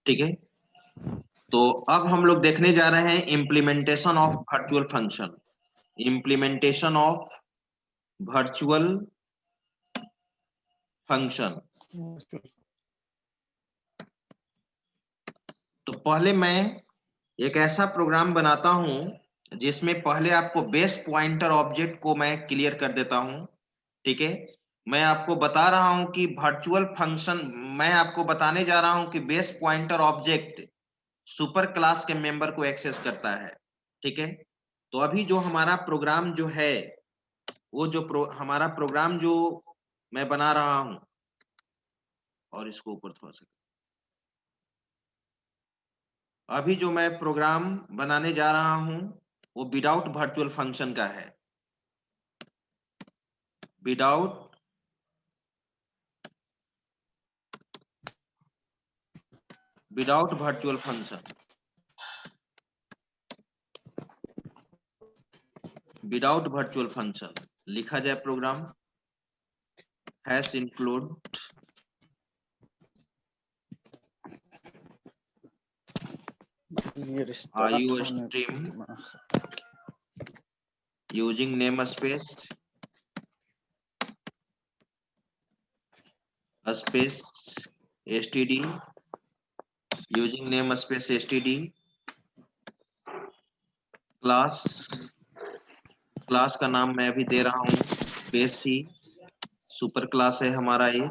ठीक है। तो अब हम लोग देखने जा रहे हैं implementation of virtual function. Implementation of virtual function. तो पहले मैं एक ऐसा प्रोग्राम बनाता हूं जिसमें पहले आपको बेस पॉइंटर ऑब्जेक्ट को मैं क्लियर कर देता हूं। ठीक है। मैं आपको बता रहा हूं कि वर्चुअल फंक्शन, मैं आपको बताने जा रहा हूं कि base pointer object super class के मेंबर को एक्सेस करता है। ठीक है। तो अभी जो हमारा प्रोग्राम जो है, वो जो हमारा प्रोग्राम जो मैं बना रहा हूं, और इसको ऊपर थोड़ा सा, अभी जो मैं प्रोग्राम बनाने जा रहा हूं वो विदाउट वर्चुअल फंक्शन का है। Without virtual function, without virtual function लिखा जाए program hash include IO stream using namespace std, using namespace std class का नाम मैं अभी दे रहा हूं बेस सी। सुपर क्लास है हमारा ये,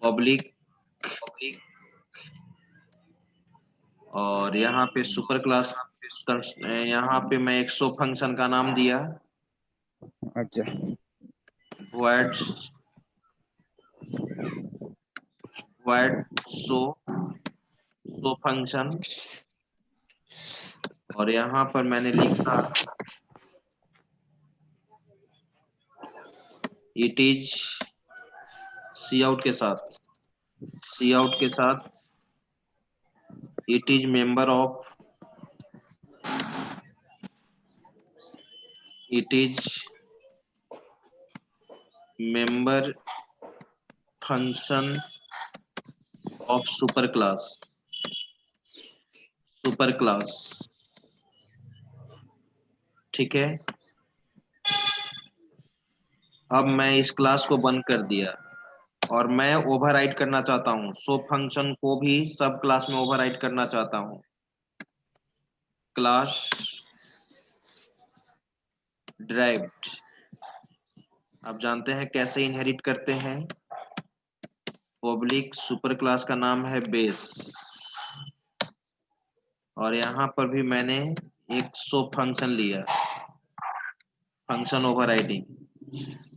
पब्लिक। और यहाँ पे सुपर क्लास, यहाँ पे मैं एक शो फंक्शन का नाम दिया। अच्छा, void शो फंक्शन। और यहाँ पर मैंने लिखा इट इज सी आउट के साथ, it is member of, it is member function of super class, ठीक है। अब मैं इस क्लास को बंद कर दिया और मैं ओवरराइड करना चाहता हूं, शो फंक्शन को भी सब क्लास में ओवरराइड करना चाहता हूं। क्लास ड्राइव्ड, आप जानते हैं कैसे इनहेरिट करते हैं। पब्लिक सुपर क्लास का नाम है बेस, और यहाँ पर भी मैंने एक शो फंक्शन लिया, फंक्शन ओवरराइडिंग।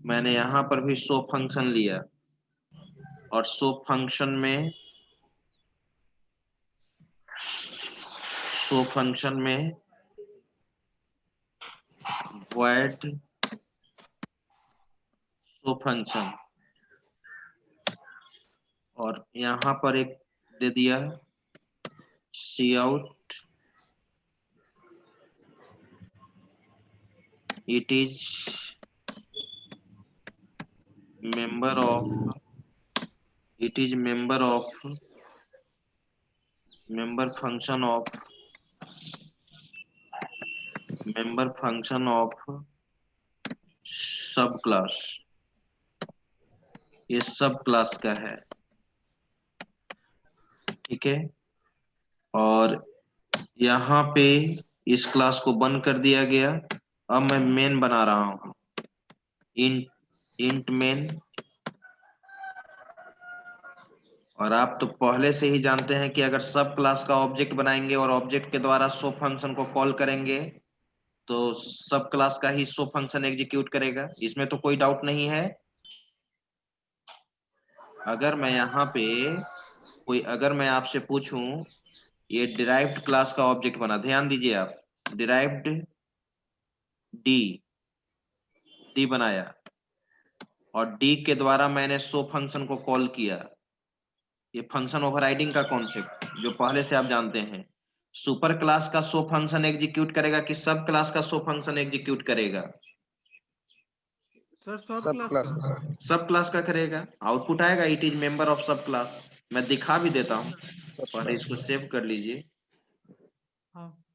मैंने यहाँ पर भी शो फंक्शन लिया, और शो फंक्शन में void शो फंक्शन, और यहाँ पर एक दे दिया cout, it is member of, member function of sub class. ये सब क्लास का है, ठीक है। और यहाँ पे इस क्लास को बंद कर दिया गया। अब मैं मेन बना रहा हूं, इंट मेन। और आप तो पहले से ही जानते हैं कि अगर सब क्लास का ऑब्जेक्ट बनाएंगे और ऑब्जेक्ट के द्वारा शो फंक्शन को कॉल करेंगे तो सब क्लास का ही शो फंक्शन एग्जीक्यूट करेगा, इसमें तो कोई डाउट नहीं है। अगर मैं यहाँ पे अगर मैं आपसे पूछूं, ये डिराइव्ड क्लास का ऑब्जेक्ट बना, ध्यान दीजिए आप, डिराइव्ड डी बनाया, और डी के द्वारा मैंने शो फंक्शन को कॉल किया। ये फंक्शन ओवरराइडिंग का कॉन्सेप्ट जो पहले से आप जानते हैं। सुपर क्लास का शो फंक्शन एग्जीक्यूट करेगा कि सब क्लास का शो फंक्शन एग्जीक्यूट करेगा? सर सब सब क्लास क्लास का। का। सब क्लास का करेगा। आउटपुट आएगा it is member of sub class. मैं दिखा भी देता हूँ, सब पहले क्लास इसको सेव कर लीजिए। हाँ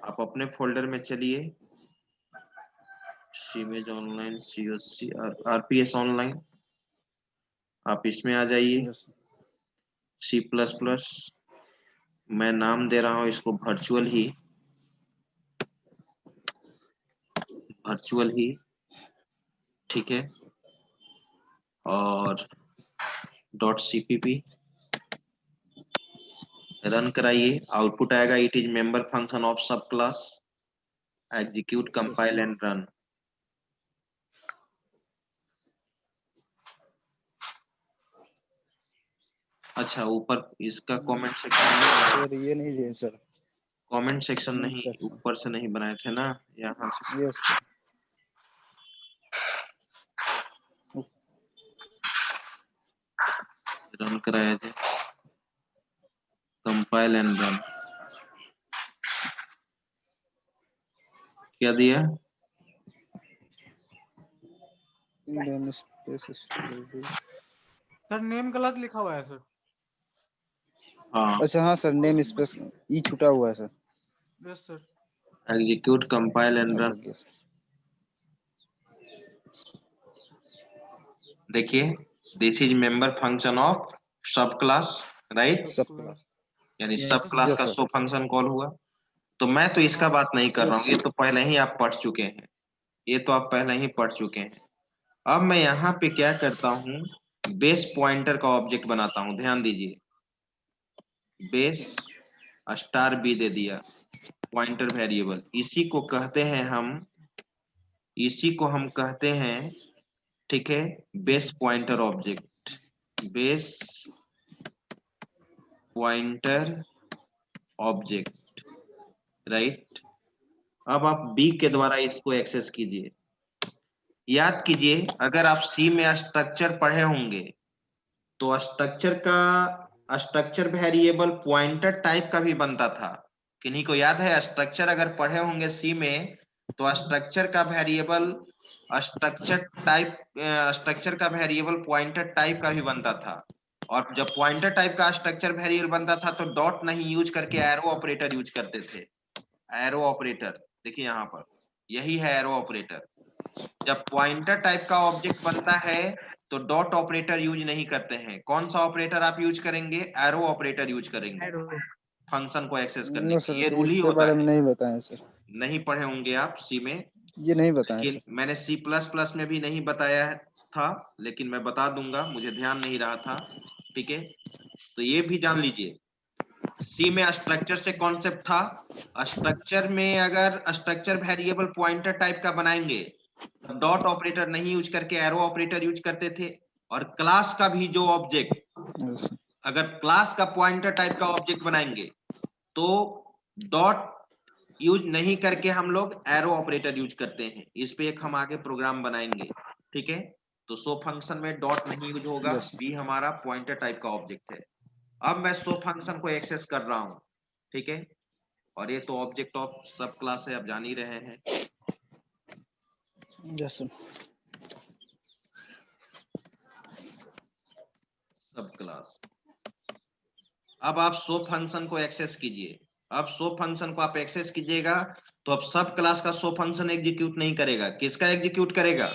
आप अपने फोल्डर में चलिए, सीमेज ऑनलाइन, COC, RPS ऑनलाइन, आप इसमें आ जाइए। यस C++, मैं नाम दे रहा हूँ इसको वर्चुअल ही, ठीक है। और .cpp रन कराइए, आउटपुट आएगा it is member function of sub class, execute, compile and run. अच्छा, ऊपर इसका कमेंट सेक्शन, सर ये नहीं दिए सर कमेंट सेक्शन नहीं, इंस्ट्रक्शन ऊपर से नहीं बनाए थे ना, यहाँ से यस सर रन कराया जाए, कंपाइल एंड रन। क्या दिया? Then space study sir, name गलत लिखा हुआ है सर। हाँ, अच्छा हाँ सर नेम स्पेस ई छूटा हुआ है sir yes sir. Execute, compile and अब रन। लग गया सर देखिए, this is member function of sub class, right, सब क्लास यानी यस सब क्लास यस का सर सो फंक्शन कॉल हुआ। तो मैं तो इसका हाँ बात नहीं कर रहा यस हूँ, ये तो पहले ही आप पढ़ चुके हैं, ये तो आप पहले ही पढ़ चुके हैं। अब मैं यहाँ पे क्या करता हूँ, बेस पॉइंटर का ऑब्जेक्ट बनाता हूँ, ध्यान दीजिए, बेस स्टार बी दे दिया, पॉइंटर वेरिएबल, इसी को हम कहते हैं, ठीक है, base pointer object, base pointer object, right. अब आप बी के द्वारा इसको एक्सेस कीजिए। याद कीजिए, अगर आप सी में स्ट्रक्चर पढ़े होंगे तो स्ट्रक्चर वेरिएबल पॉइंटर टाइप का भी बनता था। किन्हीं को याद है? स्ट्रक्चर अगर पढ़े होंगे सी में तो स्ट्रक्चर का वेरिएबल पॉइंटर टाइप का भी बनता था। और जब पॉइंटर टाइप का स्ट्रक्चर वेरिएबल बनता था तो डॉट नहीं यूज करके एरो ऑपरेटर यूज करते थे। एरो ऑपरेटर देखिए यहाँ पर, यही है एरो ऑपरेटर। जब पॉइंटर टाइप का ऑब्जेक्ट बनता है तो डॉट ऑपरेटर यूज नहीं करते हैं। कौन सा ऑपरेटर आप यूज करेंगे? एरो ऑपरेटर यूज करेंगे एरो। फंक्शन को एक्सेस करने नो के लिए। सर ये रूल ही इसके होता बारे में है, नहीं बताएं सर नहीं पढ़े होंगे आप सी में, ये नहीं बताएं लेकिन सर मैंने C++ में भी नहीं बताया था, लेकिन मैं बता दूंगा, मुझे ध्यान नहीं रहा था, ठीक है। तो ये भी जान लीजिए, सी में स्ट्रक्चर से कॉन्सेप्ट था, स्ट्रक्चर में अगर स्ट्रक्चर वेरिएबल पॉइंटर टाइप का बनाएंगे तब डॉट ऑपरेटर नहीं यूज करके एरो ऑपरेटर यूज करते थे। और क्लास का भी जो ऑब्जेक्ट, यस अगर क्लास का पॉइंटर टाइप का ऑब्जेक्ट बनाएंगे तो डॉट यूज नहीं करके हम लोग एरो ऑपरेटर यूज करते हैं। इस पे एक हम आगे प्रोग्राम बनाएंगे, ठीक है। तो सो फंक्शन में डॉट नहीं यूज होगा, यस बी हमारा पॉइंटर टाइप का ऑब्जेक्ट है। अब मैं सो फंक्शन को एक्सेस कर रहा हूं, ठीक है। और ये तो ऑब्जेक्ट ऑफ सब क्लास है, आप जान ही रहे हैं, यस सर सब क्लास। अब आप सो फंक्शन को एक्सेस कीजिए। अब सो फंक्शन को आप एक्सेस कीजिएगा तो अब सब क्लास का सो फंक्शन एग्जीक्यूट नहीं करेगा। किसका एग्जीक्यूट करेगा?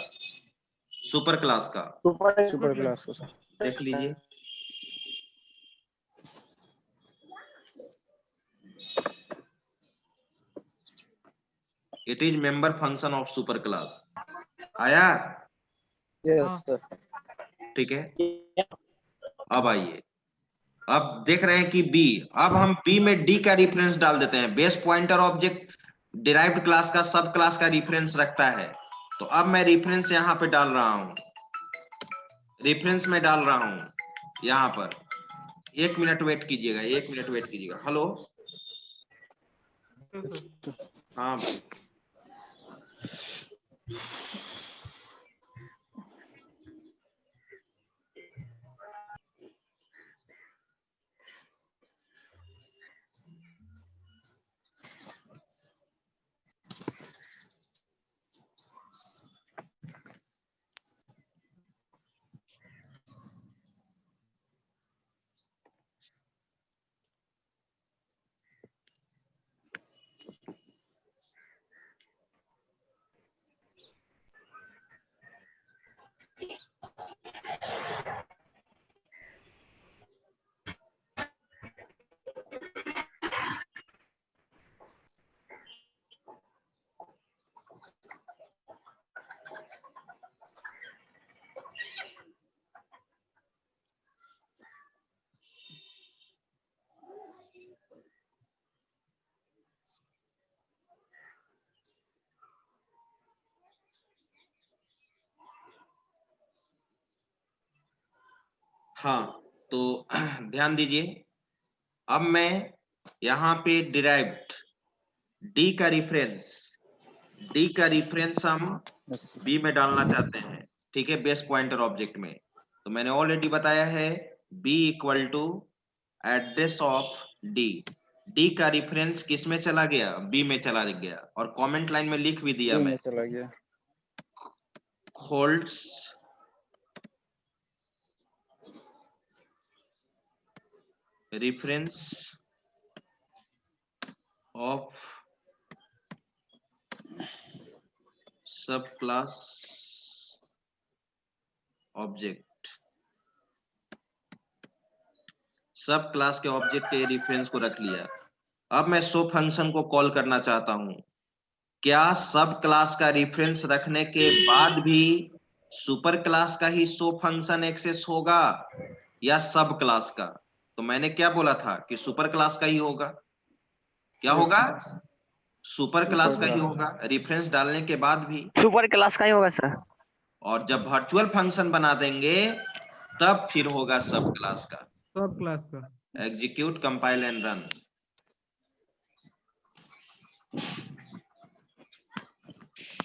सुपर क्लास का। सुपर क्लास का सर देख लीजिए, it is member function of super class. आया? यस हाँ सर ठीक है। अब आइए, अब देख रहे हैं कि बी, अब हम बी में डी का रिफरेंस डाल देते हैं। Base pointer object derived class का सब क्लास का रिफरेंस रखता है। तो अब मैं रिफरेंस यहाँ पे डाल रहा हूं, रेफरेंस में डाल रहा हूं यहाँ पर। 1 मिनट वेट कीजिएगा, 1 मिनट वेट कीजिएगा। Hello, sir. हाँ भाई। हाँ, तो ध्यान दीजिए, अब मैं यहाँ पे डिराइव्ड डी का रिफरेंस हम Yes, sir. बी में डालना चाहते हैं, ठीक है, बेस पॉइंटर ऑब्जेक्ट में। तो मैंने ऑलरेडी बताया है B equal to address of D का रिफरेंस किस में चला गया, बी में चला गया, और कमेंट लाइन में लिख भी दिया B मैं, में चला गया। Holds reference of subclass object, सब क्लास के ऑब्जेक्ट के रेफरेंस को रख लिया। अब मैं सो फंक्शन को कॉल करना चाहता हूं। क्या सब क्लास का रेफरेंस रखने के बाद भी सुपर क्लास का ही सो फंक्शन एक्सेस होगा या सब क्लास का? तो मैंने क्या बोला था कि सुपर क्लास का ही होगा। क्या Yes, होगा? sir. सुपर क्लास का ही क्लास। होगा, रेफरेंस डालने के बाद भी। सुपर क्लास का ही होगा सर। और जब वर्चुअल फंक्शन बना देंगे तब फिर होगा सब क्लास का। सब क्लास का। Execute, compile and run.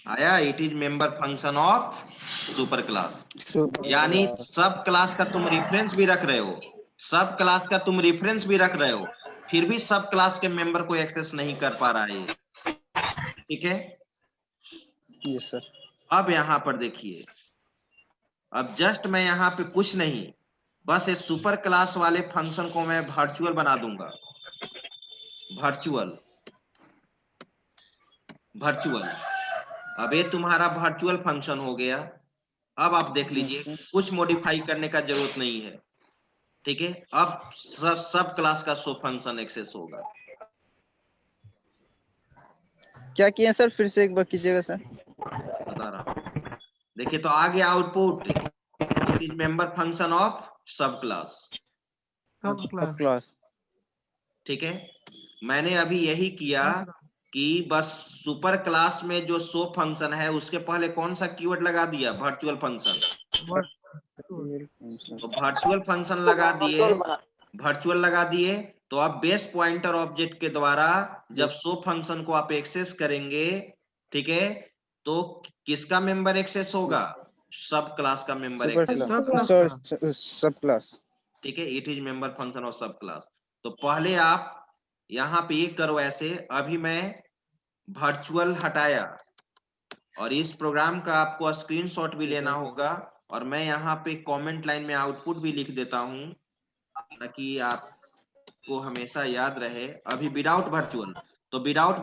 आया, it is member function of super class. Super यानी class. सब क्लास का तुम रेफरेंस भी रख रहे हो, सब क्लास का तुम रेफरेंस भी रख रहे हो, फिर भी सब क्लास के मेंबर को एक्सेस नहीं कर पा रहा है ये। ठीक है, Yes, sir. अब यहां पर देखिए, अब जस्ट मैं यहाँ पे कुछ नहीं, बस इस सुपर क्लास वाले फंक्शन को मैं वर्चुअल बना दूंगा। वर्चुअल अब ये तुम्हारा वर्चुअल फंक्शन हो गया। अब आप देख लीजिए, Yes, कुछ मॉडिफाई करने का जरूरत नहीं है। ठीक है, अब सब क्लास का सो फंक्शन एक्सेस होगा। क्या किए सर, फिर से एक बार कीजिएगा सर। बता रहा हूं, देखिए तो आ गया output, it is member function of sub class. सब सब क्लास। क्लास। ठीक है, मैंने अभी यही किया कि बस सुपर क्लास में जो सो फंक्शन है उसके पहले कौन सा कीवर्ड लगा दिया, वर्चुअल फंक्शन। तो वर्चुअल फंक्शन लगा दिए, तो अब बेस पॉइंटर ऑब्जेक्ट के द्वारा जब सो फंक्शन को आप एक्सेस करेंगे, ठीक है, तो किसका मेंबर एक्सेस होगा, सब क्लास का मेंबर एक्सेस होगा। सब क्लास। ठीक है, it is member function of sub class. तो पहले आप यहाँ पे ये करो ऐसे, अभी मैं वर्चुअल हटाया और इस प्रोग्राम का आपको स्क्रीनशॉट भी लेना होगा, और मैं यहाँ पे कमेंट लाइन में आउटपुट भी लिख देता हूं ताकि आपको हमेशा याद रहे। अभी विदाउट वर्चुअल, तो विदाउट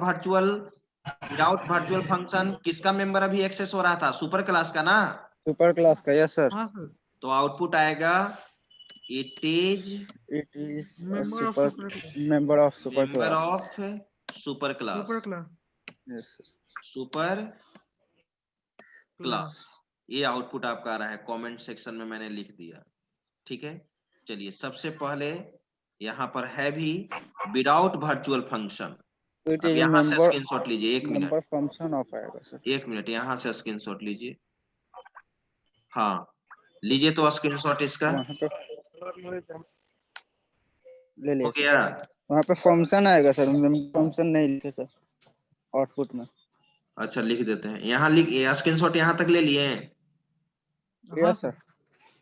वर्चुअल फंक्शन किसका मेंबर अभी एक्सेस हो रहा था, सुपर क्लास का ना। सुपर क्लास का, यस सर। हाँ सर। तो आउटपुट आएगा it is member of super class. Super class. ये आउटपुट आपका आ रहा है, कमेंट सेक्शन में मैंने लिख दिया। ठीक है, चलिए सबसे पहले यहाँ पर है भी विदाउट वर्चुअल फंक्शन। अब यहाँ से स्क्रीनशॉट लीजिए, एक मिनट, फंक्शन ऑफ आएगा सर। एक मिनट, यहाँ से स्क्रीनशॉट लीजिए। हाँ लीजिए, तो स्क्रीनशॉट इसका ले हो लिया गया। वहाँ पे फंक्शन आएगा सर, फंक्शन नहीं लिखे सर आउटपुट में। अच्छा लिख देते हैं, यहाँ लिख, स्क्रीनशॉट यहाँ तक ले लिए हैं। Yes sir.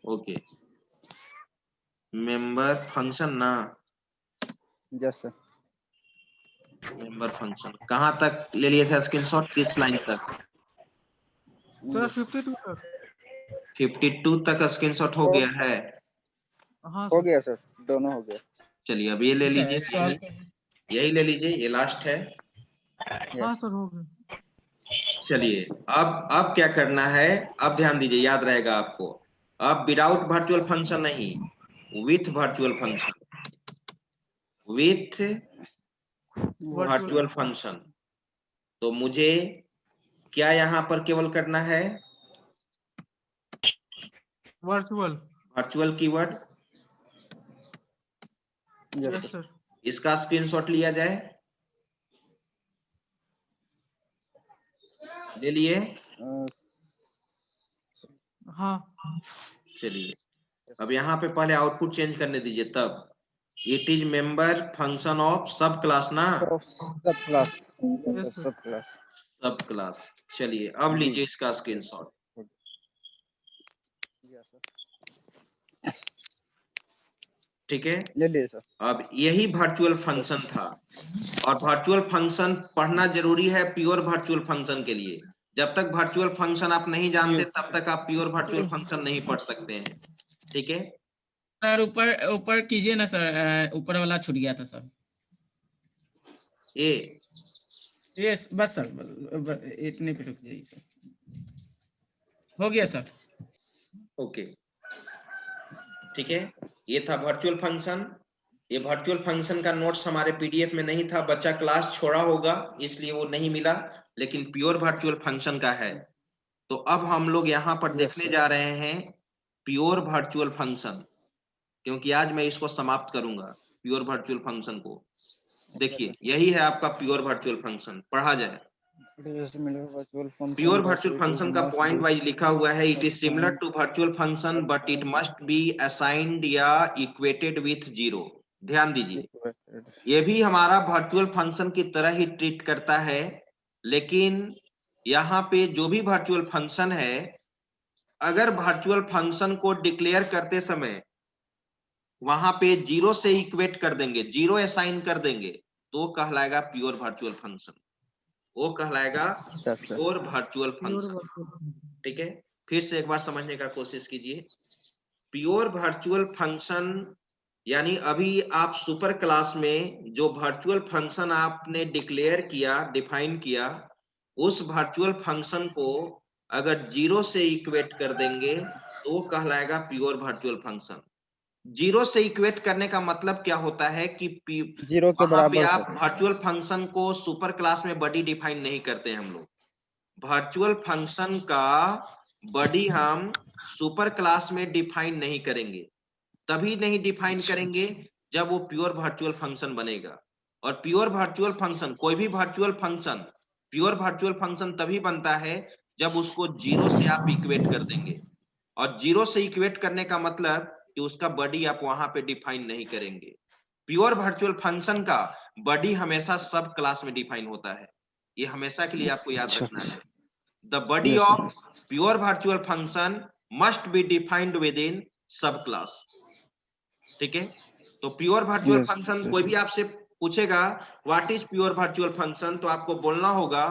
Okay, member function ना, यस सर। मेंबर फंक्शन कहाँ तक ले लिए थे स्क्रीनशॉट, किस लाइन तक? सर 52 तक। 52 तक स्क्रीनशॉट हो गया है। हाँ हो गया सर, दोनों हो गया। चलिए अब ये ले लीजिए, यही ले लीजिए, ये लास्ट है। हाँ सर हो गया। चलिए अब क्या करना है, अब ध्यान दीजिए, याद रहेगा आपको। अब विदाउट वर्चुअल फंक्शन नहीं, with virtual function, with virtual function. तो मुझे क्या यहाँ पर केवल करना है, virtual. Virtual keyword. Yes sir. इसका स्क्रीनशॉट लिया जाए, ले लिए। हाँ चलिए अब यहाँ पे पहले आउटपुट चेंज करने दीजिए, तब it is member function of sub class ना, सब क्लास। Yes sir. सब क्लास। सब क्लास। चलिए अब लीजिए इसका स्क्रीनशॉट। ठीक है, ले लिए सर। अब यही वर्चुअल फंक्शन था, और वर्चुअल फंक्शन पढ़ना जरूरी है प्योर वर्चुअल फंक्शन के लिए। जब तक वर्चुअल फंक्शन आप नहीं जानते तब तक आप प्योर वर्चुअल फंक्शन नहीं पढ़ सकते हैं। ठीक है सर ऊपर ऊपर कीजिए ना सर, ऊपर वाला छूट गया था सर। ये यस बस सर, इतने पे रुक जाइए सर, हो गया सर। ओके ठीक है, ये था वर्चुअल फंक्शन। ये वर्चुअल फंक्शन का नोट्स हमारे पीडीएफ में नहीं था, बच्चा क्लास छोड़ा होगा इसलिए वो नहीं मिला, लेकिन प्योर वर्चुअल फंक्शन का है। तो अब हम लोग यहाँ पर देखने जा रहे हैं प्योर वर्चुअल फंक्शन, क्योंकि आज मैं इसको समाप्त करूंगा प्योर वर्चुअल फंक्शन को। देखिए यही है आपका प्योर वर्चुअल फंक्शन, पढ़ा जाए। प्योर वर्चुअल फंक्शन का पॉइंट वाइज लिखा हुआ है, it is similar to virtual function but it must be assigned या इक्वेटेड विथ जीरो। ध्यान दीजिए, ये भी हमारा वर्चुअल फंक्शन की तरह ही ट्रीट करता है, लेकिन यहाँ पे जो भी वर्चुअल फंक्शन है, अगर वर्चुअल फंक्शन को डिक्लेयर करते समय वहां पे जीरो से इक्वेट कर देंगे, जीरो असाइन कर देंगे, तो कहलाएगा प्योर वर्चुअल फंक्शन, वो कहलाएगा प्योर वर्चुअल फंक्शन। ठीक है, फिर से एक बार समझने का कोशिश कीजिए। प्योर वर्चुअल फंक्शन यानी अभी आप सुपर क्लास में जो वर्चुअल फंक्शन आपने डिक्लेयर किया, डिफाइन किया, उस वर्चुअल फंक्शन को अगर जीरो से इक्वेट कर देंगे तो कहलाएगा प्योर वर्चुअल फंक्शन। जीरो से इक्वेट करने का मतलब क्या होता है कि जीरो के वहां पे बराबर आप वर्चुअल फंक्शन को सुपर क्लास में बॉडी डिफाइन नहीं करते हैं। हम लोग वर्चुअल फंक्शन का बॉडी हम सुपर क्लास में डिफाइन नहीं करेंगे, तभी नहीं डिफाइन करेंगे जब वो प्योर वर्चुअल फंक्शन बनेगा। और प्योर वर्चुअल फंक्शन, कोई भी virtual function pure virtual function तभी बनता है जब उसको जीरो से आप इक्वेट कर देंगे। और जीरो से इक्वेट करने का मतलब कि उसका बॉडी आप वहां पे डिफाइन नहीं करेंगे। प्योर वर्चुअल फंक्शन का बॉडी हमेशा सब क्लास में डिफाइन होता है, ये हमेशा के लिए आपको याद रखना है। The body of pure virtual function must be defined with in सब क्लास। ठीक है, तो प्योर वर्चुअल फंक्शन, कोई भी आपसे पूछेगा what is pure virtual function, तो आपको बोलना होगा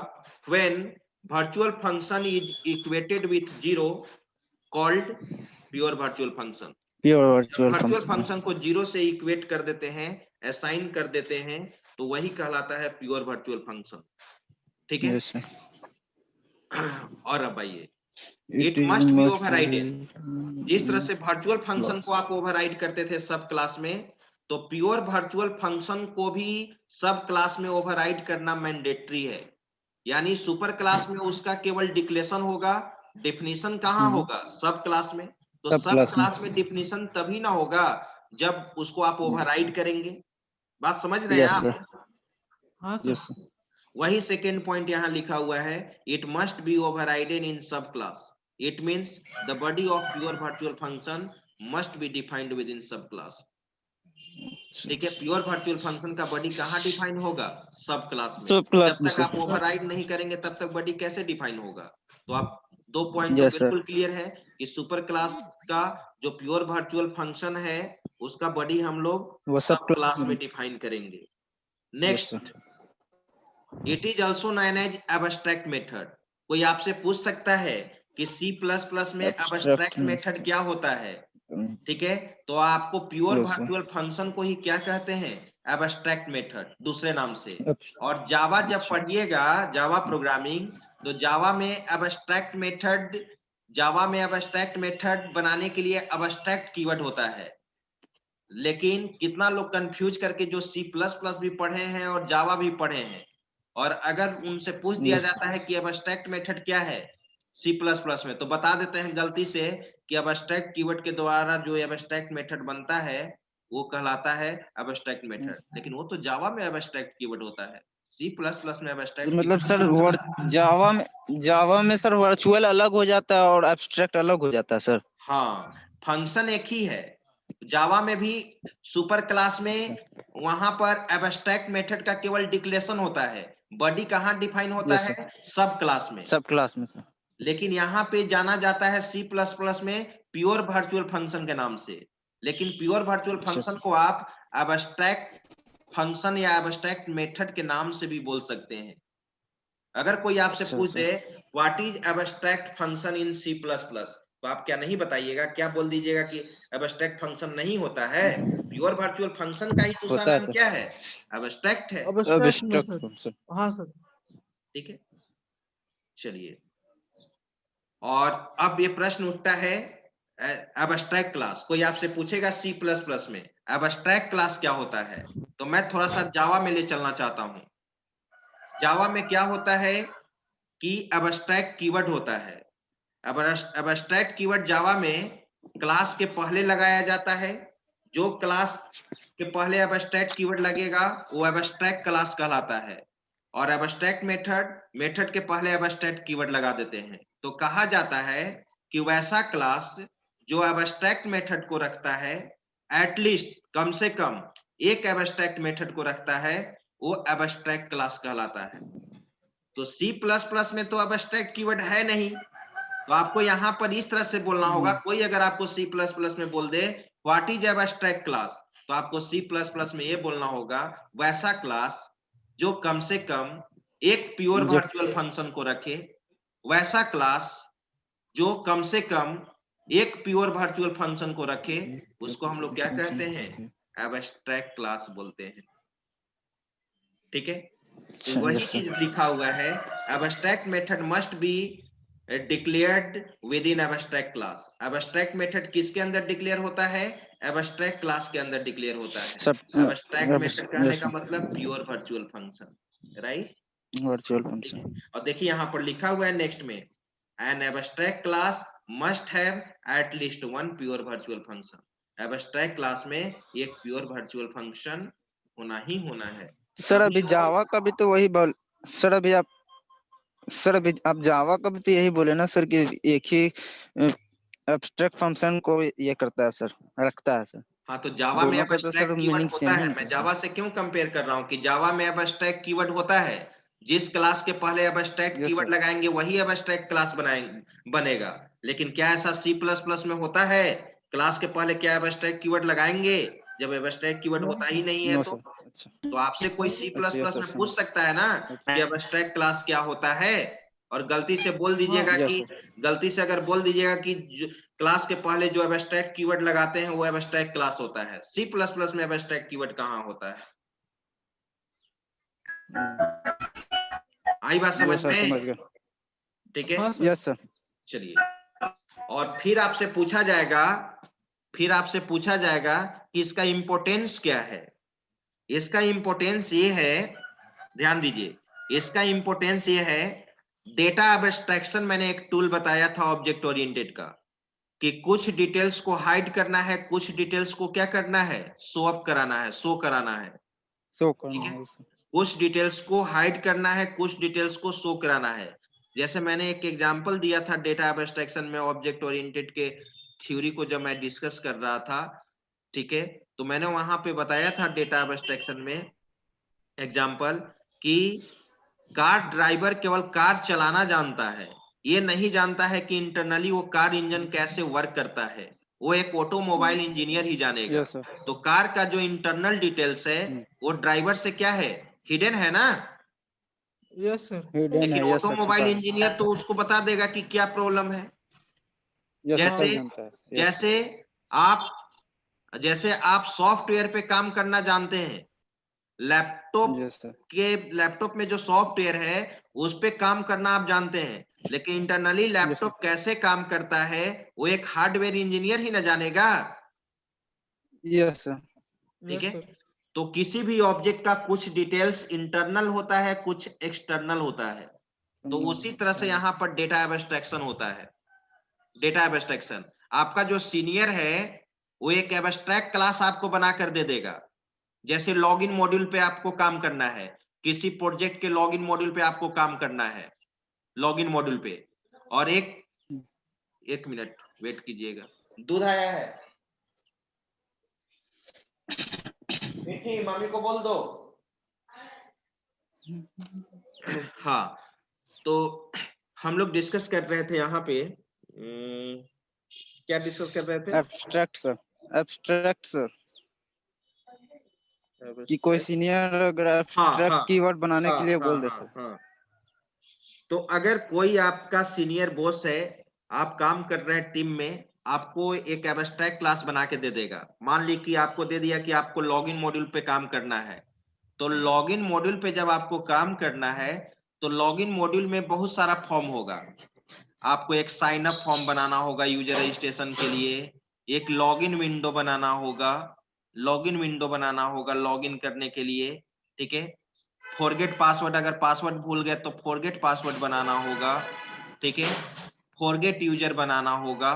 when virtual function is equated with zero called pure virtual function. Pure virtual virtual function को जीरो से इक्वेट कर देते हैं, असाइन कर देते हैं, तो वही कहलाता है प्योर वर्चुअल फंक्शन। ठीक है, और अब आइए, इट मस्ट बी ओवरराइडेड। जिस तरह से वर्चुअल फंक्शन को आप ओवरराइड करते थे सब क्लास में, तो प्योर वर्चुअल फंक्शन को भी सब क्लास में ओवरराइड करना मैंडेटरी है। यानी सुपर क्लास में उसका केवल डिक्लेरेशन होगा, डेफिनेशन कहाँ होगा, सब क्लास में। तो सब क्लास में डेफिनेशन तभी ना होगा जब उसको आप ओवरराइड करेंगे। बात समझ रहे हैं आप? हाँ सर। वही सेकेंड पॉइंट यहाँ लिखा हुआ है, इट मस्ट बी ओवरराइडेन इन सब class. It means the body of pure virtual function must be defined with in सब क्लास। ठीक है, प्योर वर्चुअल फंक्शन का बॉडी कहाँ डिफाइन होगा, सब क्लास में। जब तक आप ओवरराइड नहीं करेंगे तब तक बॉडी कैसे डिफाइन होगा? तो आप दो पॉइंट तो बिल्कुल क्लियर है कि सुपर क्लास का जो प्योर वर्चुअल फंक्शन है उसका बॉडी हम लोग सब क्लास में डिफाइन करेंगे। Next, it is also known as abstract method. कोई आपसे पूछ सकता है कि C++ में एब्स्ट्रैक्ट मेथड क्या होता है? ठीक है, तो आपको pure Yes, sir. Virtual function को ही क्या कहते हैं, एब्स्ट्रैक्ट मेथड दूसरे नाम से। अच्छा। और जावा जब अच्छा। पढ़िएगा, जावा प्रोग्रामिंग, तो जावा में एब्स्ट्रैक्ट मेथड बनाने के लिए एब्स्ट्रैक्ट कीवर्ड होता है। लेकिन कितना लोग कंफ्यूज करके जो सी प्लस प्लस भी पढ़े हैं और जावा भी पढ़े हैं, और अगर उनसे पूछ दिया Yes, sir. जाता है कि एब्स्ट्रैक्ट मेथड क्या है सी प्लस प्लस में, तो बता देते हैं गलती से कि एब्स्ट्रैक्ट कीवर्ड के द्वारा जो एब्स्ट्रैक्ट मेथड बनता है वो कहलाता है एब्स्ट्रैक्ट मेथड। लेकिन वो तो जावा में एब्स्ट्रैक्ट कीवर्ड होता है, सी प्लस प्लस में एब्स्ट्रैक्ट मतलब सर जावा में सर वर्चुअल अलग हो जाता है और एब्स्ट्रैक्ट अलग हो जाता है सर। हाँ, फंक्शन एक ही है। जावा में भी सुपर क्लास में वहां पर एब्स्ट्रैक्ट मेथड का केवल डिक्लेरेशन होता है, बॉडी कहाँ डिफाइन होता Yes, sir. है, सब क्लास में। सब क्लास में सर। लेकिन यहाँ पे जाना जाता है सी प्लस प्लस में प्योर वर्चुअल फंक्शन के नाम से। लेकिन प्योर वर्चुअल अच्छा, फंक्शन सर। को आप एब्स्ट्रैक्ट फंक्शन या एब्स्ट्रैक्ट मेथड के नाम से भी बोल सकते हैं। अगर कोई आपसे अच्छा, पूछ सर। दे what is abstract function in C plus plus, तो आप क्या नहीं बताइएगा, क्या बोल दीजिएगा कि एब्स्ट्रैक्ट फंक्शन नहीं होता है, प्योर वर्चुअल फंक्शन का ही दूसरा होता है नाम सर। क्या है, एब्स्ट्रैक्ट है। Abstract abstract method. फंक्शन। हाँ सर। ठीक है, चलिए। और अब ये प्रश्न उठता है एब्स्ट्रैक्ट क्लास, कोई आपसे पूछेगा सी प्लस प्लस में एब्स्ट्रैक्ट क्लास क्या होता है, तो मैं थोड़ा सा जावा में ले चलना चाहता हूं। जावा में क्या होता है कि एब्स्ट्रैक्ट कीवर्ड होता है। एब्स्ट्रैक्ट कीवर्ड जावा में क्लास के पहले लगाया जाता है। जो क्लास के पहले एब्स्ट्रैक्ट कीवर्ड लगेगा वो एब्स्ट्रैक्ट क्लास कहलाता है। और एब्स्ट्रैक्ट मेथड के पहले एब्स्ट्रैक्ट कीवर्ड लगा देते हैं, तो कहा जाता है कि वैसा क्लास जो एब्स्ट्रैक्ट मेथड को रखता है, एटलीस्ट कम से कम एक एब्स्ट्रैक्ट मेथड को रखता है, वो एब्स्ट्रैक्ट क्लास कहलाता है। तो सी प्लस प्लस में तो एब्स्ट्रैक्ट कीवर्ड है नहीं, तो आपको यहाँ पर इस तरह से बोलना होगा। कोई अगर आपको सी प्लस प्लस में बोल दे व्हाट इज एब्स्ट्रैक्ट क्लास, तो आपको सी प्लस प्लस में ये बोलना होगा वैसा क्लास जो कम से कम एक प्योर जो वर्चुअल फंक्शन को रखे, वैसा क्लास जो कम से कम एक प्योर वर्चुअल फंक्शन को रखे, उसको हम लोग क्या कहते हैं, एब्स्ट्रैक्ट क्लास बोलते हैं। ठीक है, तो वही चीज लिखा हुआ है, abstract method must be declared with in abstract class. Abstract method किसके अंदर डिक्लेयर होता है, एब्स्ट्रैक्ट क्लास के अंदर डिक्लेयर होता है। एब्स्ट्रैक्ट मेथड कहने का मतलब pure virtual function, right, virtual function. और देखिए यहाँ पर लिखा हुआ है नेक्स्ट में, an abstract class must have at least one pure virtual function. Abstract class में एक प्योर वर्चुअल फंक्शन होना ही होना है। सर अभी जावा का भी तो वही बोल, सर अभी आप जावा का भी तो यही बोले ना सर कि एक ही एब्स्ट्रैक्ट फंक्शन को ये करता है सर, रखता है सर। हाँ, तो जावा में दोनों का तो सर एब्स्ट्रैक्ट कीवर्ड मीनिंग होता सेम है। ही मैं जावा से क्यों कंपेयर कर रहा हूँ कि जावा में एब्स्ट्रैक्ट कीवर्ड होता है, जिस क्लास के पहले एब्स्ट्रैक्ट कीवर्ड लगाएंगे वही एब्स्ट्रैक्ट क्लास बनेगा। लेकिन क्या ऐसा सी प्लस प्लस में होता है, क्लास के पहले क्या एब्स्ट्रैक्ट कीवर्ड लगाएंगे, जब एब्स्ट्रैक्ट कीवर्ड होता ही नहीं है। तो आपसे कोई सी प्लस प्लस में पूछ सकता है ना कि एब्स्ट्रैक्ट क्लास क्या होता है, और गलती से बोल दीजिएगा कि गलती से अगर बोल दीजिएगा कि क्लास के पहले जो एब्स्ट्रैक्ट कीवर्ड लगाते हैं वो एब्स्ट्रैक्ट क्लास होता है। सी प्लस प्लस में एब्स्ट्रैक्ट कीवर्ड कहाँ होता है, आई बात समझ में? ठीक है, यस सर। चलिए, और फिर आपसे पूछा जाएगा कि इसका इंपोर्टेंस क्या है। इसका इंपोर्टेंस ये है, ध्यान दीजिए, इसका इंपोर्टेंस ये है, डेटा एब्स्ट्रैक्शन मैंने एक टूल बताया था ऑब्जेक्ट ओरिएंटेड का, कि कुछ डिटेल्स को हाइड करना है, कुछ डिटेल्स को क्या करना है, शो अप कराना है, शो कराना है। ठीक है, कुछ डिटेल्स को हाइड करना है, कुछ डिटेल्स को शो कराना है। जैसे मैंने एक एग्जांपल दिया था डेटा एब्स्ट्रैक्शन में ऑब्जेक्ट ओरिएंटेड के थ्योरी को जब मैं डिस्कस कर रहा था, ठीक है, तो मैंने वहां पे बताया था डेटा एब्स्ट्रैक्शन में एग्जांपल कि कार ड्राइवर केवल कार चलाना जानता है, ये नहीं जानता है कि इंटरनली वो कार इंजन कैसे वर्क करता है, वो एक ऑटोमोबाइल इंजीनियर ही जानेगा। तो कार का जो इंटरनल डिटेल्स है वो ड्राइवर से क्या है, हिडन है ना। Yes sir. लेकिन ऑटोमोबाइल इंजीनियर तो उसको बता देगा कि क्या प्रॉब्लम है। जैसे आप जैसे आप सॉफ्टवेयर पे काम करना जानते हैं, लैपटॉप यस सर। के लैपटॉप में जो सॉफ्टवेयर है उस पे काम करना आप जानते हैं, लेकिन इंटरनली लैपटॉप कैसे काम करता है वो एक हार्डवेयर इंजीनियर ही ना जानेगा। Yes sir. ठीक Yes, है, sir. तो किसी भी ऑब्जेक्ट का कुछ डिटेल्स इंटरनल होता है, कुछ एक्सटर्नल होता है। तो उसी तरह से यहाँ पर डेटा एब्स्ट्रैक्शन होता है। डेटा एब्स्ट्रैक्शन, आपका जो सीनियर है वो एक एब्स्ट्रैक्ट क्लास आपको बना कर दे देगा। जैसे लॉगिन मॉड्यूल पे आपको काम करना है, किसी प्रोजेक्ट के लॉगिन मॉड्यूल पे आपको काम करना है, लॉगिन मॉड्यूल पे। और एक मिनट वेट कीजिएगा, दूध आया है, मीठी मम्मी को बोल दो। हाँ, तो हम लोग डिस्कस कर रहे थे यहाँ पे, क्या डिस्कस कर रहे थे? Abstract sir. एब्स्ट्रैक्ट सर कि कोई सीनियर अगर एब्स्ट्रैक्ट कीवर्ड बनाने के लिए बोल दे सर। हाँ। तो अगर कोई आपका सीनियर बॉस है, आप काम कर रहे हैं टीम में, आपको एक एब्स्ट्रैक्ट क्लास बना के दे देगा। मान ली कि आपको दे दिया कि आपको लॉगिन मॉड्यूल पे काम करना है, तो लॉगिन मॉड्यूल पे जब आपको काम करना है तो लॉगिन मॉड्यूल में बहुत सारा फॉर्म होगा। आपको एक साइन अप फॉर्म बनाना होगा यूजर रजिस्ट्रेशन के लिए, एक लॉगिन विंडो बनाना होगा, लॉगिन करने के लिए। ठीक है, फॉरगेट पासवर्ड, अगर पासवर्ड भूल गए तो फॉरगेट पासवर्ड बनाना होगा। ठीक है, फॉरगेट यूजर बनाना होगा,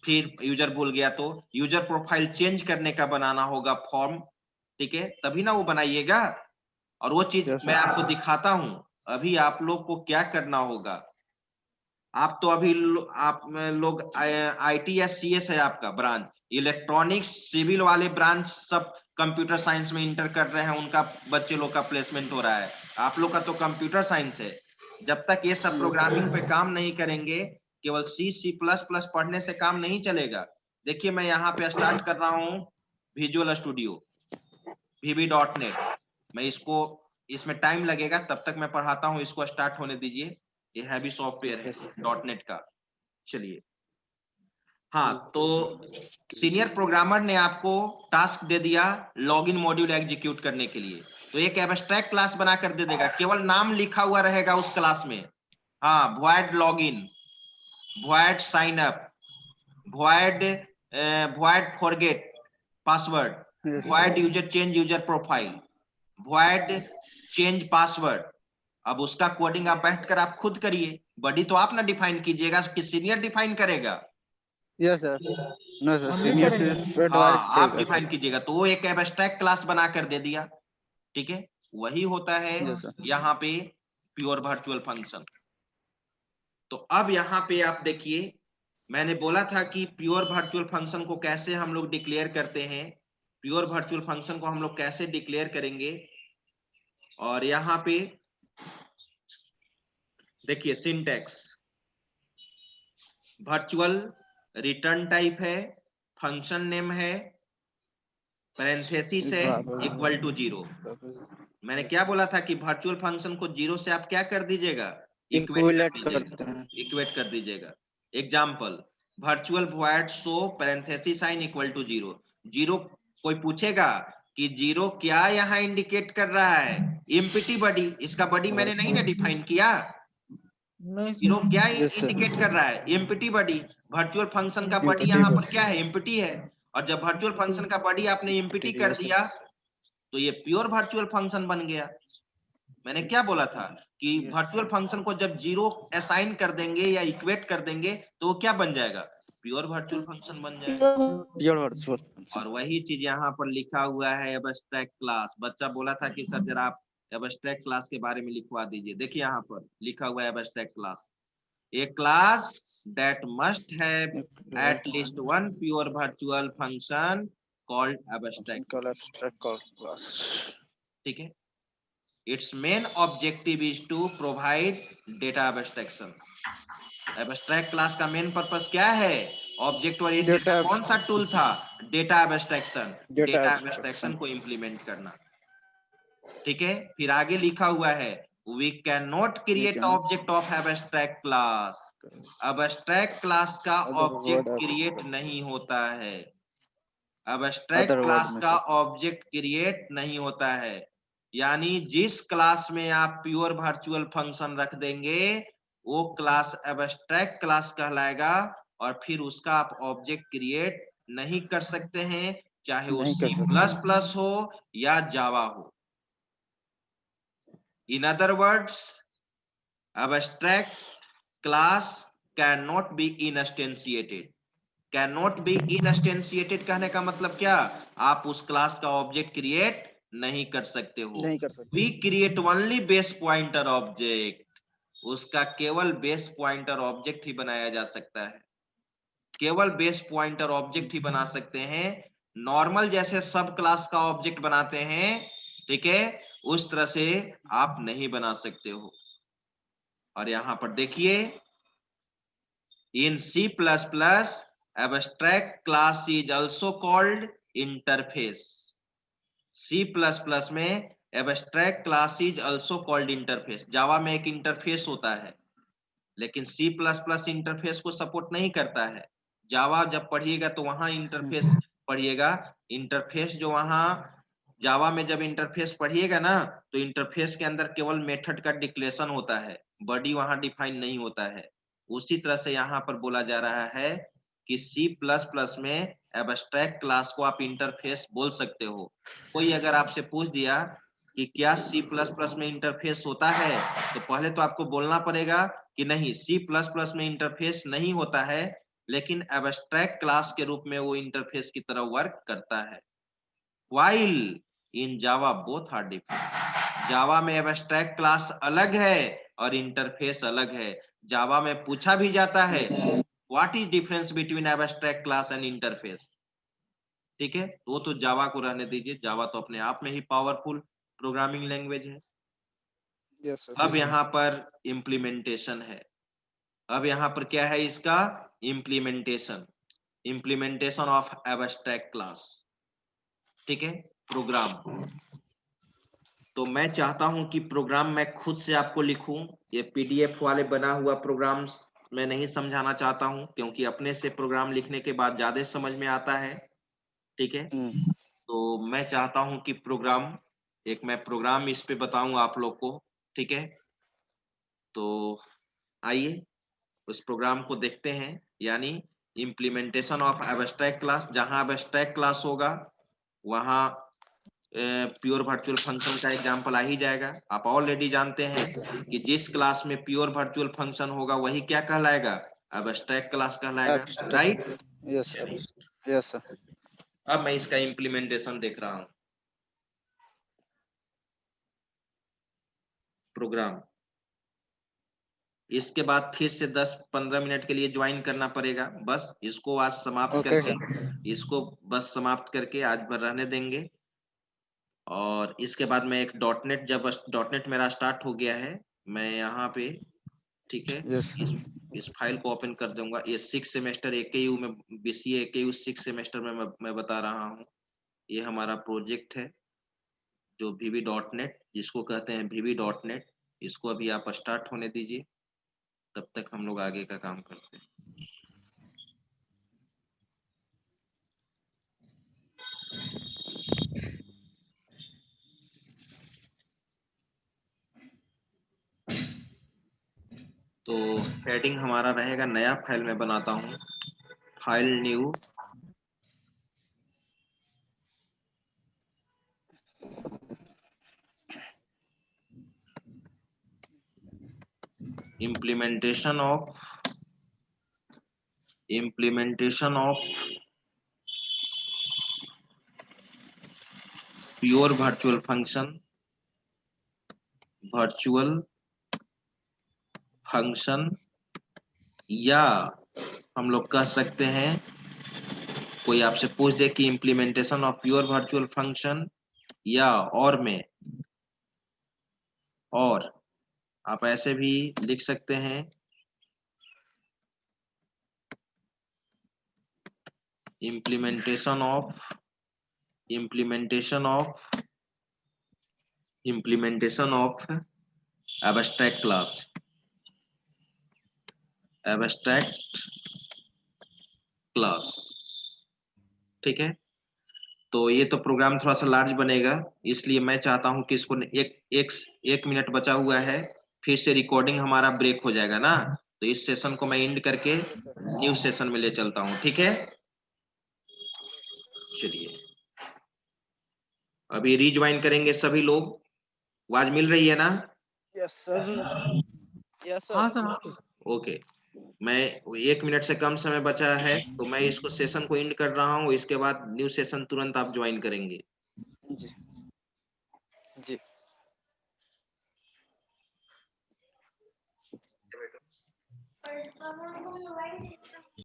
फिर यूजर भूल गया तो यूजर प्रोफाइल चेंज करने का बनाना होगा फॉर्म। ठीक है, तभी ना वो बनाइएगा। और वो चीज Yes, sir. मैं आपको दिखाता हूं। अभी आप लोग को क्या करना होगा, आप तो अभी आप में लोग आईटी या सीएस है आपका ब्रांच, इलेक्ट्रॉनिक्स सिविल वाले ब्रांच सब कंप्यूटर साइंस में इंटर कर रहे हैं, उनका बच्चे लोग का प्लेसमेंट हो रहा है। आप लोग का तो कंप्यूटर साइंस है। जब तक ये सब प्रोग्रामिंग पे काम नहीं करेंगे, केवल सी प्लस प्लस पढ़ने से काम नहीं चलेगा। देखिए मैं यहाँ पे स्टार्ट कर रहा हूँ विजुअल स्टूडियो VB.NET। मैं इसको, इसमें टाइम लगेगा, तब तक मैं पढ़ाता हूँ, इसको स्टार्ट होने दीजिए। ये हैवी सॉफ्टवेयर है .NET का। चलिए, हाँ, तो सीनियर प्रोग्रामर ने आपको टास्क दे दिया लॉगिन मॉड्यूल एग्जीक्यूट करने के लिए, तो एक एब्स्ट्रैक्ट क्लास बना कर दे देगा, केवल नाम लिखा हुआ रहेगा उस क्लास में। हाँ, void login, void sign up, void forget password, void user change user profile, void change password. अब उसका कोडिंग आप बैठकर आप खुद करिए, बॉडी तो आप ना डिफाइन कीजिएगा कि सीनियर डिफाइन करेगा। Yes sir. नो सर, हम भी सीनियर करेंगे। से हाँ, एडवाइस आप करेगा डिफाइन सर। कीजिएगा, तो वो एक एब्स्ट्रैक्ट क्लास बना कर दे दिया। ठीक है, वही होता है Yes, sir. यहाँ पे प्योर वर्चुअल फंक्शन। तो अब यहाँ पे आप देखिए, मैंने बोला था कि प्योर वर्चुअल फंक्शन को कैसे हम लोग डिक्लेयर करते हैं, प्योर वर्चुअल फंक्शन को हम लोग कैसे डिक्लेयर करेंगे। और यहाँ पे देखिए सिंटैक्स, वर्चुअल रिटर्न टाइप है, फंक्शन नेम है, पैरेंथेसिस है, इक्वल टू 0। मैंने क्या बोला था कि वर्चुअल फंक्शन को 0 से आप क्या कर दीजिएगा, इक्विलेट करते हैं। इक्वेट कर दीजिएगा। Example, virtual void show parenthesis sign equal to 0। 0 कोई पूछेगा कि 0 क्या यहाँ इंडिकेट कर रहा है, एम्प्टी बॉडी, इसका बॉडी मैंने नहीं ना डिफाइन किया। नहीं 0 सर। क्या Yes, sir. इंडिकेट कर रहा है, एम्प्टी बॉडी। वर्चुअल फंक्शन का बॉडी Empty यहाँ पर body. क्या है, एम्प्टी है। और जब वर्चुअल फंक्शन का बॉडी आपने एम्प्टी कर Yes, sir. दिया तो ये प्योर वर्चुअल फंक्शन बन गया। मैंने क्या बोला था कि Yes. वर्चुअल फंक्शन को जब 0 असाइन कर देंगे या इक्वेट कर देंगे तो वो क्या बन जाएगा, प्योर वर्चुअल फंक्शन बन जाएगा। Pure virtual function. और वही चीज यहाँ पर लिखा हुआ है एब्स्ट्रैक्ट क्लास। बच्चा बोला था कि सर जरा आप एब्स्ट्रैक्ट क्लास के बारे में लिखवा दीजिए। देखिए यहाँ पर लिखा हुआ है abstract class, a class that must have at least one pure virtual function called abstract। Call abstract call class. ठीक है, its main objective is to provide data abstraction। Abstract class का मेन पर्पस क्या है, object oriented Data कौन सा tool था, data abstraction, Data data abstraction. Abstraction को implement करना। ठीक है, फिर आगे लिखा हुआ है we cannot create cannot object of abstract class. abstract class का Other ऑब्जेक्ट word क्रिएट नहीं होता है. abstract Other word क्लास में का सर ऑब्जेक्ट क्रिएट नहीं होता है. यानी जिस क्लास में आप प्योर वर्चुअल फंक्शन रख देंगे वो क्लास एब्स्ट्रैक्ट क्लास कहलाएगा और फिर उसका आप ऑब्जेक्ट क्रिएट नहीं कर सकते हैं, चाहे वो नहीं कर C++ हो या जावा हो. In other words, abstract class cannot be instantiated. cannot be instantiated कहने का मतलब क्या? आप उस क्लास का ऑब्जेक्ट क्रिएट नहीं कर सकते हो. नहीं कर सकते. We create only base pointer object. उसका केवल बेस पॉइंटर ऑब्जेक्ट ही बनाया जा सकता है. केवल बेस पॉइंटर ऑब्जेक्ट ही बना सकते हैं. नॉर्मल जैसे सब क्लास का ऑब्जेक्ट बनाते हैं, ठीक है, उस तरह से आप नहीं बना सकते हो. और यहां पर देखिए, इन C++ abstract class is also called interface. C++ में abstract class is also called interface. जावा में एक इंटरफेस होता है, लेकिन C++ इंटरफेस को सपोर्ट नहीं करता है. जावा जब पढ़िएगा तो वहां इंटरफेस पढ़िएगा. इंटरफेस जो वहां जावा में जब इंटरफेस पढ़िएगा ना, तो इंटरफेस के अंदर केवल मेथड का डिक्लेरेशन होता है, बॉडी वहां डिफाइन नहीं होता है. उसी तरह से यहाँ पर बोला जा रहा है कि C++ में एब्स्ट्रैक्ट क्लास को आप इंटरफेस बोल सकते हो. कोई अगर आपसे पूछ दिया कि क्या C++ में इंटरफेस होता है, तो पहले तो आपको बोलना पड़ेगा कि नहीं, C++ में इंटरफेस नहीं होता है, लेकिन एब्स्ट्रैक्ट क्लास के रूप में वो इंटरफेस की तरह वर्क करता है. While in Java both are different. जावा में एब्स्ट्रैक्ट क्लास अलग है और इंटरफेस अलग है. जावा में पूछा भी जाता है what is difference between abstract class and interface. ठीक है, तो जावा को रहने दीजिए. जावा तो अपने आप में ही पावरफुल प्रोग्रामिंग लैंग्वेज है. Yes sir. अब यहाँ पर इम्प्लीमेंटेशन है. अब यहाँ पर क्या है इसका? Implementation of abstract class. ठीक है, प्रोग्राम. तो मैं चाहता हूं कि प्रोग्राम मैं खुद से आपको लिखूं. ये पीडीएफ वाले बना हुआ प्रोग्राम्स मैं नहीं समझाना चाहता हूं, क्योंकि अपने से प्रोग्राम लिखने के बाद ज्यादा समझ में आता है. ठीक है, तो मैं चाहता हूं कि मैं प्रोग्राम इस पे बताऊंगा आप लोग को. ठीक है, तो आइए उस प्रोग्राम को देखते हैं. यानी इम्प्लीमेंटेशन ऑफ एब्स्ट्रैक्ट क्लास. जहां एब्स्ट्रैक्ट क्लास होगा वहां प्योर वर्चुअल फंक्शन का एग्जांपल आ ही जाएगा. आप ऑलरेडी जानते हैं कि जिस क्लास में प्योर वर्चुअल फंक्शन होगा वही क्या कहलाएगा? एब्स्ट्रैक्ट क्लास कहलाएगा. Right? Yes sir. Yes sir. अब मैं इसका इम्प्लीमेंटेशन देख रहा हूं. प्रोग्राम. इसके बाद फिर से 10-15 मिनट के लिए ज्वाइन करना पड़ेगा. बस इसको आज समाप्त Okay करके, इसको बस समाप्त करके आज भर रहने देंगे. और इसके बाद मैं एक डॉटनेट, जब डॉटनेट मेरा स्टार्ट हो गया है, मैं यहाँ पे, ठीक है, Yes sir. इस फाइल को ओपन कर दूंगा. ये 6 सेमेस्टर AKU में, BCA AKU 6 सेमेस्टर में मैं बता रहा हूँ. ये हमारा प्रोजेक्ट है जो VB.NET, जिसको कहते हैं VB.NET. इसको अभी आप स्टार्ट होने दीजिए, तब तक हम लोग आगे का काम करते हैं. तो हेडिंग हमारा रहेगा, नया फाइल मैं बनाता हूँ. File new, implementation of pure virtual function, या हम लोग कह सकते हैं, कोई आपसे पूछ दे कि implementation of pure virtual function या और में, और आप ऐसे भी लिख सकते हैं implementation of abstract class, abstract class, ठीक है। तो ये तो प्रोग्राम थोड़ा सा लार्ज बनेगा, इसलिए मैं चाहता हूं कि इसको एक मिनट बचा हुआ है, फिर से रिकॉर्डिंग हमारा ब्रेक हो जाएगा ना, तो इस सेशन को मैं एंड करके न्यू सेशन में ले चलता हूं, ठीक है। चलिए अभी रिज्वाइन करेंगे सभी लोग, आवाज मिल रही है ना? यस सर, यस हाँ सर। सर, हाँ सर। ओके, मैं 1 मिनट से कम समय बचा है, तो मैं इसको सेशन को एंड कर रहा हूं, इसके बाद न्यू सेशन तुरंत आप ज्वाइन करेंगे। जी जी।